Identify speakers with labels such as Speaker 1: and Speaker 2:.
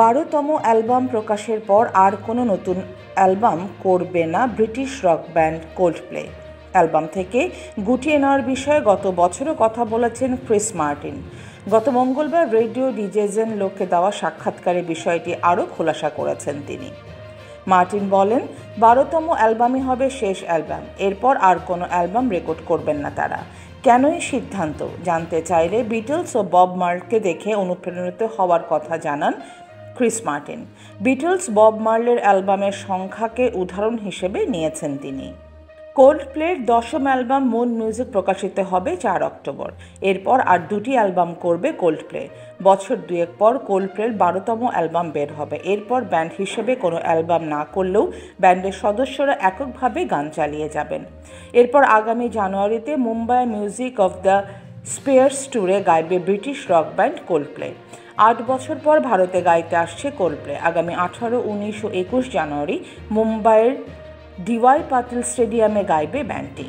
Speaker 1: 12তম album প্রকাশের পর আর কোনো নতুন অ্যালবাম করবে না British rock band Coldplay. Album থেকে গুটিয়ে নেওয়ার বিষয়ে গত বছরও কথা বলেছেন ক্রিস মার্টিন। গত মঙ্গলবার রেডিও ডিজেজেন লোককে দেওয়া সাক্ষাৎকারে বিষয়টি আরও খোলাসা করেছেন তিনি। মার্টিন বলেন, 12তম অ্যালবামই হবে শেষ অ্যালবাম, এরপর আর কোনো অ্যালবাম রেকর্ড করবেন না তারা। কেন এই সিদ্ধান্ত জানতে চাইলে বিটলস ও বব মার্লেকে দেখে অনুপ্রাণিত হওয়ার কথা জানান ক্রিস মার্টিন। বিটলস বব মার্লের অ্যালবামের সংখ্যাকে উদাহরণ হিসেবে নিয়েছেন তিনি। কোল্ডপ্লের 10ম অ্যালবাম মুন মিউজিক প্রকাশিত হবে 4 অক্টোবর। এরপর আর 2টি অ্যালবাম করবে কোল্ডপ্লে। বছর দুয়েক পর কোল্ডপ্লের 12তম অ্যালবাম বের হবে। এরপর ব্যান্ড হিসেবে কোনো অ্যালবাম না করলেও ব্যান্ডের সদস্যরা এককভাবে গান চালিয়ে যাবেন। এরপর আগামী জানুয়ারিতে Mumbai music of the spheres ট্যুরে গাইবে ব্রিটিশ রক ব্যান্ড কোল্ডপ্লে। 8 বছর পর ভারতে গাইতে আসছে কোল্ডপ্লে। আগামী 18, 19 ও 21 জানুয়ারি মুম্বাইয়ের ডিওয়াই পাতিল স্টেডিয়ামে গাইবে ব্যান্ডটি।